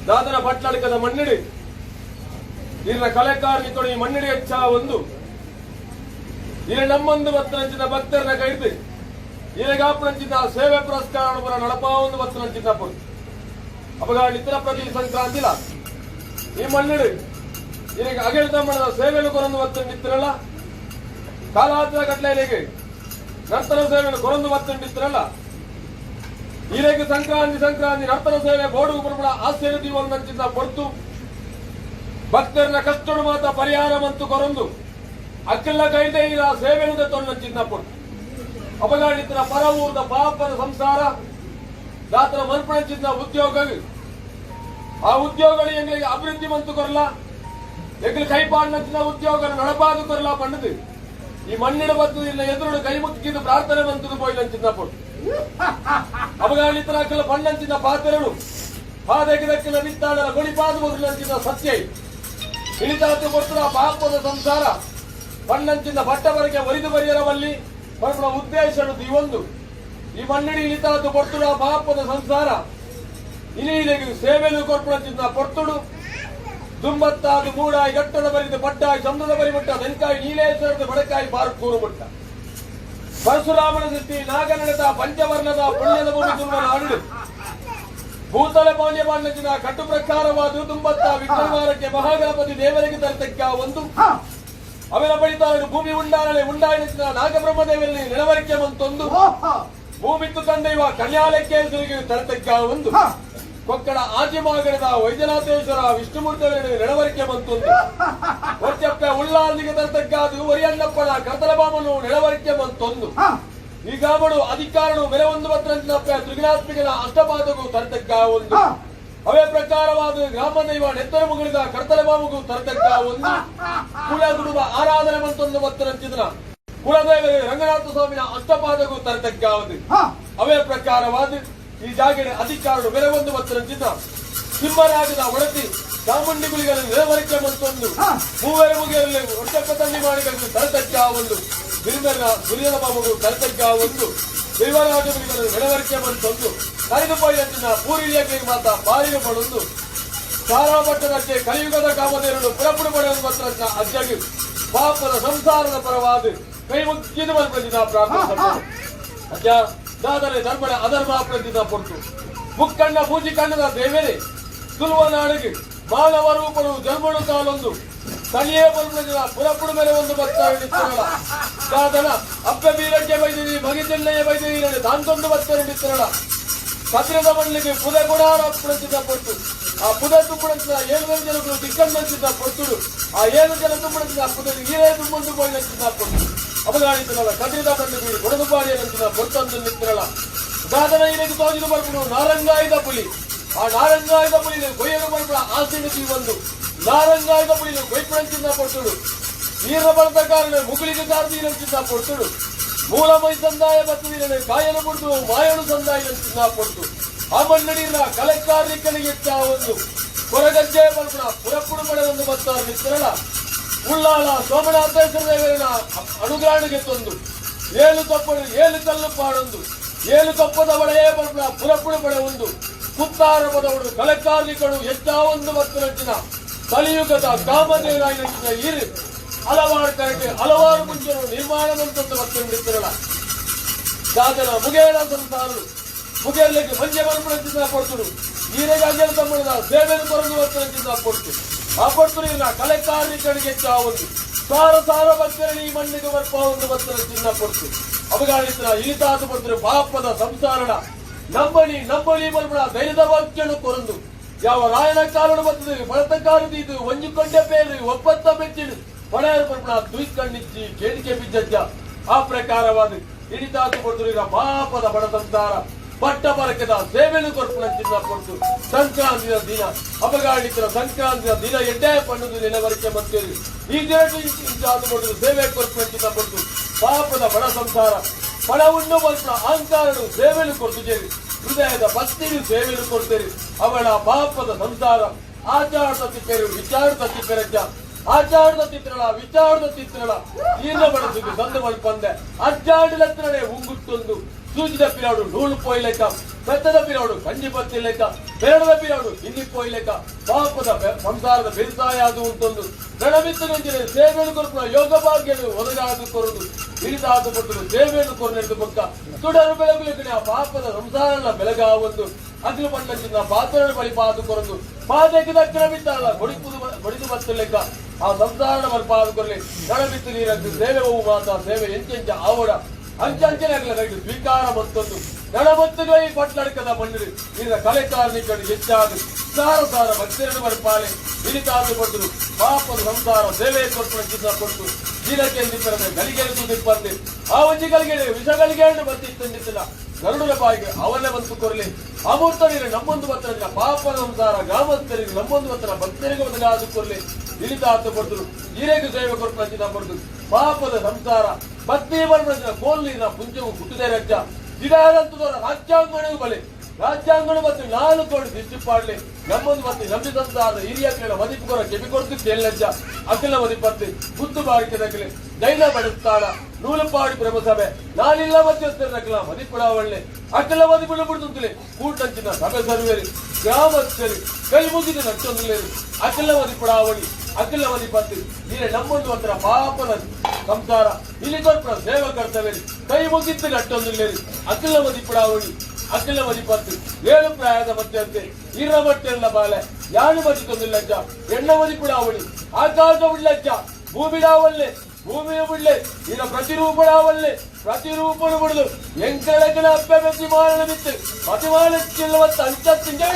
ದಾದನ ಪಟ್ಲಡಕದ ಮಣ್ಣಿಡಿ ಇರ ಕಲೆಕಾರ್ಮಿಕರು ಈ ಮಣ್ಣಿಡಿ ಹೆಚ್ಚ ಒಂದು ಇರ ನಮ್ಮೊಂದು ಬತ್ತನಂಚಿನ ಭಕ್ತರನ್ನ ಕೈದು ಇರಗಾಪನಂಚಿನ ಸೇವೆ ಪುರಸ್ಕಾರ ಪುರ ನಡಪಾ ಒಂದು ಬತ್ತನಂಚಿನ ಪುರ ಅಪಗಾಡಿ ಇತರ ಪ್ರತಿ ಸಂಕ್ರಾಂತಿಲ ಈ ಮಣ್ಣಿಡಿ ಇರಗ ಅಗೆಲ್ ತಮ್ಮನ ಸೇವೆಯನ್ನು ಕೊರೊಂದು ಬತ್ತನಿತ್ತಿರಲ್ಲ ಕಾಲಾಂತರ ಗಟ್ಟಲೆಗೆ ನರ್ತನ ಸೇವೆಯನ್ನು ಕೊರೊಂದು ಬತ್ತನಿತ್ತಿರಲ್ಲ ಈರೆಗೆ ಸಂಕ್ರಾಂತಿ ನರ್ತನ ಸೇವೆ ಬೋಡು ಪುರಪುರ ಆಶ್ಚರ್ಯ ದೀವಂಚಿನ ಪೊರ್ತು ಭಕ್ತರನ್ನ ಕಷ್ಟಡು ಮಾತ ಪರಿಹಾರ ಮಂತು ಕೊರೊಂದು ಅಕ್ಕೆಲ್ಲ ಕೈದೆ ಇರ ಸೇವೆಯನ್ನು ತೊನ್ನಂಚಿನ ಪೊರ್ತು ಅಪಗಾಡಿತರ ಪರ ಊರದ ಪಾಪದ ಸಂಸಾರ ದಾತರ ಮಲ್ಪಣಂಚಿನ ಉದ್ಯೋಗ ಆ ಉದ್ಯೋಗಗಳು ಎಂಗಳಿಗೆ ಅಭಿವೃದ್ಧಿ ಮಂತು ಕೊರಲ ಎಂಗ್ಲು ಕೈಪಾಡಿನ ಉದ್ಯೋಗ ನಡಪಾದು ಕೊರಲ ಪಂಡದು ಈ ಮಣ್ಣಿನ ಬದ್ದು ಇಲ್ಲ ಎದುರು ಕೈ ಮುಕ್ಕಿದ್ದು ಪ್ರಾರ್ಥನೆ ಮಂತದು ಪೋಯ್ಲಂಚಿನ ಪೊರ್ತು ಅಪಗಾಡಿತರ ಪಣ್ಣಂಚಿನ ಪಾತ್ರರು ಪಾದೆಗಿದಕ್ಕಿನ ಬಿತ್ತಾಡಲ ಗುಡಿಪಾದು ಮೊದಲಂಚಿನ ಸತ್ಯ ಇಳಿತಾತು ಕೊಡ್ತರ ಪಾಪದ ಸಂಸಾರ ಪಣ್ಣಂಚಿನ ಬಟ್ಟವರೆಗೆ ಒರಿದು ಬರೆಯರವಲ್ಲಿ ಹೊರಬ ಉದ್ದೇಶ ಈ ಒಂದು ಈ ಮಣ್ಣಿಡಿ ಇಳಿತಾತು ಕೊಡ್ತುಡ ಪಾಪದ ಸಂಸಾರ ಇಲಿಗೆ ಸೇವೆಲು ಕೊರ್ಪುಣಂಚಿನ ಪೊರ್ತುಡು ದುಂಬತ್ತಾದು ಮೂಡಾಯಿ ಗಟ್ಟದ ಬರಿದು ಪಟ್ಟಾಯಿ ಚಂದ್ರದ ಬರಿಮಟ್ಟ ದೆನ್ಕಾಯಿ ನೀಲೇಶ್ವರದ ಬಡಕಾಯಿ ಬಾರ್ಕೂರು ಮಟ್ಟ ಪರಶುರಾಮನ ದೃಷ್ಟಿ ನಾಗನಡದ ಪಂಚವರ್ಣದ ಪುಣ್ಯದ ಭೂಮಿ ತುಂಬ ನಾಡು ಭೂತಲ ಪೌಣ್ಯಪಾಂಡಚಿನ ಕಟ್ಟು ಪ್ರಕಾರವಾದ ತುಂಬತ್ತ ವಿಕ್ರಮಾರಕ್ಕೆ ಮಹಾಗಣಪತಿ ದೇವರಿಗೆ ತರತಕ್ಕ ಒಂದು ಅವನ ಬಳಿತಾಳು ಭೂಮಿ ಉಂಡಾಯಿನ ನಾಗಬ್ರಹ್ಮದೇವರಲ್ಲಿ ನೆಲವರಿಕೆ ಮಂತೊಂದು ಭೂಮಿತ್ತು ತಂದೆಯುವ ಕನ್ಯಾಲಕ್ಕೆ ತರತಕ್ಕ ಒಂದು ಕೊಕ್ಕಡ ಆಜಿಮಾಗಣದ ವೈದ್ಯನಾಥೇಶ್ವರ ವಿಷ್ಣುಮೂರ್ತಿಗಳಿಗೆ ನೆಲವರಿಕೆ ಮಂತೊಂದು ವರ್ಷಕ್ಕೆ ಉಳ್ಳಾಲಿಗೆ ತರತಕ್ಕಾದು ಒರಿಯಣ್ಣಪ್ಪನ ಕರ್ತಲಬಾಮನು ನೆಲವರಿಕೆ ಮಂತೊಂದು ಈಗಾಮಡು ಅಧಿಕಾರನು ಬೆಲೆ ಒಂದು ಪತ್ರಂಚಿನಪ್ಪ ತ್ರಿಗುಣಾತ್ಮಿಕನ ಅಷ್ಟಪಾದಗೂ ತರತಕ್ಕ ಒಂದು ಅವೇ ಪ್ರಕಾರವಾದ ಗ್ರಾಮದೈವ ನೆತ್ತರ ಮುಗಿದ ಕರ್ತಲಬಾಮಗೂ ತರತಕ್ಕ ಒಂದು ಕುಲದುಡುವ ಆರಾಧನೆ ಮಂತೊಂದು ಪತ್ರಂಚಿನ ಕುಲದೇವ ರಂಗನಾಥ ಸ್ವಾಮಿನ ಅಷ್ಟಪಾದಗೂ ತರತಕ್ಕ ಒಂದು ಅವೇ ಪ್ರಕಾರವಾದ ಈ ಜಾಗದ ಅಧಿಕಾರನು ಬೆಲೆ ಒಂದು ಪತ್ರಂಚಿನ ಸಿಂಹರಾಜದ ಒಡತಿ ಚಾಮುಂಡಿ ಗುಳಿಗಳನ್ನು ನೆಲವರಿಕೆ ಮಂತೊಂದು ಮೂವರೆ ಮುಗಿಯಲ್ಲಿ ಒಟ್ಟಪ್ಪ ತಂಡಿ ಮಾಡಿಗಳಿಗೆ ತರತಕ್ಕ ಒಂದು ದುರ್ಯನ ಬಾಬು ಕರ್ತಜ್ಜ ಒಂದು ದೇವರಾಜಗಳಿಗೆ ನೆಲವರಿಕೆ ಬಂತೊಂದು ಕರೆದುಪಾಯಿನ ಪೂರಿಲಿಯಕ್ಕೆ ಮಾತ ಬಾರಿಗೆ ಪಡೊಂದು ಸಾರಾಪಟ್ಟಣಕ್ಕೆ ಕಲಿಯುಗದ ಕಾಮಧೇರನ್ನು ಪುರಪುರ ಪಡೆಯುವ ಮಾತ್ರ ಅಜ್ಜಗಿ ಪಾಪದ ಸಂಸಾರದ ಪರವಾದ ಕೈ ಮುಗಿದು ಬಂದಿನ ಪ್ರಾರ್ಥನೆ ಅಜ್ಜ ದಾದರೆ ಧರ್ಮದ ಅಧರ್ಮ ಪ್ರತಿನ ಪೊರ್ತು ಮುಕ್ಕಣ್ಣ ಪೂಜಿ ಕಣ್ಣದ ದೇವರೇ ತುಳುವ ನಾಡಿಗೆ ಮಾನವ ರೂಪರು ಜನ್ಮಡು ಕಾಲೊಂದು ತನಿಯೇ ಬಲ್ಬಳ ಪುರಪುರ ಮೇಲೆ ಒಂದು ಭಕ್ತ ಹಿಡಿತಿರಲ್ಲ ಸಾಧನ ಅಪ್ಪ ಬೀರಕ್ಕೆ ಬೈದಿರಿ ಮಗಿದೆಲ್ಲೆಯ ಬೈದಿರಿ ತಾಂತೊಂದು ಭಕ್ತ ಹಿಡಿತಿರಲ್ಲ ಕತ್ತಿರದ ಮಣ್ಣಿಗೆ ಪುದ ಗುಡಾರ ಪುಡಚಿದ ಪೊಟ್ಟು ಆ ಪುದ ತುಂಬುಡಚಿದ 7 ಜನಗಳು ದಿಕ್ಕನ್ನಂಚಿದ ಪೊಟ್ಟುಡು ಆ 7 ಜನ ತುಂಬುಡಚಿದ ಪುದ ಹೀರೇ ತುಂಬೊಂದು ಬೋಯ್ಲಂಚಿದ ಪೊಟ್ಟು ಅವಗಾಡಿತರಲ್ಲ ಕತ್ತಿರದ ಮಣ್ಣಿಗೆ ಕೊಡದು ಬಾಡಿಯಂಚಿದ ಪೊಟ್ಟೊಂದು ನಿಂತಿರಲ್ಲ ಸಾಧನ ಇಲ್ಲಿಗೆ ತೋಜಿದು ಬರ್ಬಿಡು ನಾರಂಗಾಯ್ದ ಪುಲಿ ಆ ನಾರಂಗಾಯ್ದ ಪುಲಿ ಕೊಯ್ಯಲು ಬರ್ಬಿಡ ಆಸೆಗೆ ಒಂದು ನಾರಂಗಾಯ್ದ ಪುಳಿಲು ಕೊಯ್ಪಣಂಚಿನ ಪೊಟ್ಟುಡು ನೀರ ಬಲದ ಕಾರಣ ಮುಗುಳಿಗೆ ಸಾರ್ದಿನಂಚಿನ ಪೊಟ್ಟುಡು ಮೂಲ ಮೈ ಸಂದಾಯ ಬತ್ತದಿರನೆ ಕಾಯಲು ಬಿಡ್ದು ಮಾಯಳು ಸಂದಾಯನಂಚಿನ ಪೊಟ್ಟು ಆ ಮಣ್ಣಡಿನ ಕಲೆಕಾರ್ಮಿಕನಿಗೆ ಒಂದು ಕೊರಗಜ್ಜೆ ಬಲ್ಪಣ ಪುರಪುಡು ಪಡೆ ಒಂದು ಬತ್ತ ಮಿತ್ರಳ ಉಳ್ಳಾಳ ಸೋಮನಾಥೇಶ್ವರ ದೇವರಿನ ಅನುಗ್ರಾಣಿಗೆ ತಂದು 7 ತಪ್ಪಡು 7 ಕಲ್ಲು ಪಾಡೊಂದು 7 ತಪ್ಪದ ಬಳೆಯೇ ಬಲ್ಪಣ ಪುರಪುಡು ಪಡೆ ಒಂದು ಕುತ್ತಾರ ಪದವಡು ಕಲೆಕಾರ್ಮಿಕರು ಒಂದು ಬತ್ತನಂಚಿನ ಕಲಿಯುಗದ ಕಾಮಧೇನಾಯಿನ ಇರು ಹಲವಾರು ಕರೆಗೆ ಹಲವಾರು ಮುಂಚೆನು ನಿರ್ಮಾಣ ಮಂತಂತ ಬತ್ತನಿರಲ್ಲ ಸಾಧನ ಮುಗೇನ ಸಂತಾನರು ಮುಗೇರ್ಲಿಕ್ಕೆ ಮಂಜೆ ಮಲ್ಪಣಂಚಿನ ಪೊರ್ತುಡು ಈರೆಗೆ ಅಜಲ್ ತಮ್ಮನ ಸೇವೆಯನ್ನು ಕೊರದು ಬತ್ತನಂಚಿನ ಪೊರ್ತು ಆ ಪೊರ್ತುಡಿನ ಕಲೆಕಾರ್ಮಿಕರಿಗೆ ಒಂದು ಸಾರ ಭಕ್ತರಲ್ಲಿ ಈ ಮಣ್ಣಿಗೆ ಬರ್ಪ ಒಂದು ಬತ್ತನಂಚಿನ ಪೊರ್ತು ಅವಗಾಡಿತರ ಇಳಿತಾತು ಪೊರ್ತರು ಪಾಪದ ಸಂಸಾರಣ ನಂಬಳಿ ಮಲ್ಪಣ ಧೈರ್ಯದ ವಾಕ್ಯನು ಕೊರಂದು ಯಾವ ರಾಯನ ಕಾರಣ ಬರ್ತದೆ ಬಳತಕಾರದು ಇದು ಒಂಜಿಕೊಂಡೆ ಬೇರೆ ಒಪ್ಪತ್ತ ಬೆಚ್ಚಿಡು ಪಡೆಯರು ಬರ್ಪಣ ದುಯ್ಕಣ್ಣಿಚ್ಚಿ ಕೇಳಿಕೆ ಬಿದ್ದಜ್ಜ ಆ ಪ್ರಕಾರವಾದ ಹಿಡಿತಾತು ಕೊಡ್ತಿರ ಪಾಪದ ಬಡ ಸಂಸಾರ ಪಟ್ಟ ಬರಕದ ಸೇವೆಯನ್ನು ಕೊರ್ಪಣಚಿನ್ನ ಕೊಡ್ತು ಸಂಕ್ರಾಂತಿಯ ದಿನ ಅಪಗಾಡಿತರ ಸಂಕ್ರಾಂತಿಯ ದಿನ ಎಡ್ಡೆ ಪಣ್ಣದು ನೆಲವರಿಕೆ ಬಂತೀರಿ ಈ ದಿನ ಇಂತಾತು ಕೊಡ್ತು ಸೇವೆ ಕೊರ್ಪಣಚಿನ್ನ ಕೊಡ್ತು ಪಾಪದ ಬಡ ಸಂಸಾರ ಪಣವನ್ನು ಬರ್ಪಣ ಅಹಂಕಾರನು ಸೇವೆಯನ್ನು ಕೊಡ್ತಿದ್ದೀರಿ ಹೃದಯದ ಭಕ್ತಿಯು ಸೇವೆಯನ್ನು ಕೊಡ್ತೀರಿ ಅವಳ ಪಾಪದ ಸಂಸಾರ ಆಚಾರದ ತಿಪ್ಪೆರು ವಿಚಾರದ ತಿಪ್ಪೆರಜ್ಜ ಆಚಾರದ ತಿತ್ರಳ ವಿಚಾರದ ತಿತ್ರಳ ಈರ್ನ ಬಡಸಿಗೆ ಸಂದ ಮಲ್ಪಂದೆ ಅಜ್ಜಾಡಿಲತ್ರನೆ ಉಂಗುಟ್ಟೊಂದು సూచి తప్పినాడు నూలు పోయలేక, పెద్ద తప్పినాడు కంజి పత్తి లేక, పెరడు తప్పినాడు ఇన్ని పోయలేక, పాపದ ಸಂಸಾರದ ಬಿರುಸಾಯಾದು ಉಂಟೊಂದು ನಡಮಿತ್ತು ನೆಂಚಿನ ಸೇವೆಯನ್ನು ಕೊರಪುನ ಯೋಗ ಭಾಗ್ಯನು ಒದಗಾದು ಕೊರದು ಹಿಡಿದಾದು ಕೊಟ್ಟು ಸೇವೆಯನ್ನು ಕೊರನೆಡೆದು ಪಕ್ಕ ತುಡರು ಬೆಳಗುಲಿಕ್ಕೆ ಆ ಪಾಪದ ಸಂಸಾರನ ಬೆಳಗಾವೊಂದು ಅಗ್ಲು ಪಣ್ಣಂಚಿನ ಪಾತ್ರನ ಬಳಿ ಪಾದು ಕೊರದು ಪಾದಕ್ಕೆ ದಕ್ಕಿನ ಬಿದ್ದಾಳ ಹೊಡಿದು ಬತ್ತು ಲೆಕ್ಕ ಆ ಸಂಸಾರನ ಬಳಿ ಪಾದು ಕೊರಲಿ ನಡಮಿತ್ತು ನೀರಂದು ಸೇವೆ ಹೋಗು ಮಾತ ಸೇವೆ ಎಂಚೆಂಚ ಆವಡ ಅಂಚಂಚನೆಗಳ ರೈಲು ಸ್ವೀಕಾರ ಮತ್ತೊಂದು ನಡಮತ್ತುಗೈ ಪಟ್ಲಡ್ಕದ ಮಣ್ಣಿರು ಇದರ ಕಲೆ ಕಾರ್ಮಿಕರು ಹೆಚ್ಚಾದು ಸಾರ ಭಕ್ತರನ್ನು ಬರ್ಪಾಲೆ ಹಿಡಿತಾದು ಕೊಟ್ಟರು ಪಾಪದ ಸಂಸಾರ ಸೇವೆ ಕೊಟ್ಟು ಕೊಟ್ಟು ಜೀಲಕ್ಕೆ ಗಲಿಗೆಲು ನಿಪ್ಪಂದೆ ಆ ಒಂಜಿ ಗಲಿಗೆ ವಿಷಗಳಿಗೆ ಬಂದಿತ್ತಿಲ್ಲ ಗರುಡರ ಬಾಯಿಗೆ ಅವನ್ನೇ ಬಂತು ಕೊರಲಿ ಅಮೂರ್ತ ನೀರು ನಮ್ಮೊಂದು ಬತ್ತನ ಪಾಪದ ಸಂಸಾರ ಗ್ರಾಮಸ್ಥರಿಗೆ ನಮ್ಮೊಂದು ಬತ್ತನ ಭಕ್ತರಿಗೆ ಒದಗಾದು ಕೊರಲಿ ಹಿಡಿತಾತು ಕೊಟ್ಟರು ಜೀರೆಗೆ ಸೇವೆ ಕೊಟ್ಟು ಕೊಡ್ತು ಪಾಪದ ಸಂಸಾರ ಭಕ್ತಿ ಬರ್ನ ಕೋಲಿನ ಪುಂಜವು ಹುಟ್ಟಿದೆ ರಜ್ಜ ಗಿಡಾರಂತದವರ ರಾಜ್ಯಾಂಗಣವು ಬಲೆ ರಾಜ್ಯಾಂಗಣ ಮತ್ತು 4 ಕೋಟಿ ದಿಷ್ಟುಪಾಡ್ಲಿ ನಮ್ಮೊಂದು ಮತ್ತೆ ನಂಬಿದಂತಾದ ಹಿರಿಯ ಕೇಳ ಮದಿಪುರ ಕೆಬಿ ಕೊಡ್ತು ಕೇಳಜ್ಜ ಅಖಿಲ ಮದಿಪತ್ತಿ ಬುದ್ದು ಬಾಡಿಕೆದಗಲಿ ದೈಲ ಬಡಿಸ್ತಾಳ ನೂಲುಪಾಡಿ ಬ್ರಹ್ಮಸಭೆ ನಾನಿಲ್ಲ ಮಧ್ಯಸ್ಥರಕಲ ಮದಿಪುಡಾವಳ್ಳಿ ಅಖಿಲ ಮದಿಪುಡ ಬಿಡುತ್ತಲೇ ಕೂಟಂಚಿನ ಸಭೆ ಸರ್ವೇರಿ ಗ್ರಾಮಸ್ಥರಿ ಕೈ ಮುಗಿದ ನಚ್ಚೊಂದಿಲ್ಲೇರಿ ಅಖಿಲ ಮದಿಪುಡಾವಳಿ ಅಖಿಲ ಮದಿಪತ್ತಿ ನೀನೆ ನಮ್ಮೊಂದು ಹತ್ರ ಪಾಪದ ಸಂಸಾರ ಇಲ್ಲಿ ಕೊರ್ಪುರ ಸೇವಾ ಕರ್ತವ್ಯರಿ ಕೈ ಮುಗಿದ್ದು ನಟ್ಟೊಂದಿಲ್ಲೇರಿ ಅಖಿಲ ಮದಿಪುಡಾವಳಿ ಅಖಿಲ ಮದಿಪತ್ತು 7 ಪ್ರಾಯದ ಮಧ್ಯಂತೆ ಇರ ಬಟ್ಟೆಲ್ಲ ಬಾಲೆ ಯಾನು ಬದಿಕೊಂದಿಲ್ಲಜ್ಜ ಎಣ್ಣ ಮದಿಪುಡಾವಳಿ ಆಕಾಶ ಉಳ್ಳಜ್ಜ ಭೂಮಿಡಾವಲ್ಲೆ ಭೂಮಿಯ ಬಿಡ್ಲೆ ಇರ ಪ್ರತಿರೂಪಡಾವಲ್ಲೆ ಪ್ರತಿರೂಪನು ಬಿಡುದು ಎಂಕಳಗಿನ ಅಪ್ಪೆ ಬೆಚ್ಚಿ ಮಾರಣ ಬಿತ್ತು ಮತಿಮಾನಕ್ಕಿಲ್ಲವತ್ತ ಅಂಚತ್ತಿಂಗೆ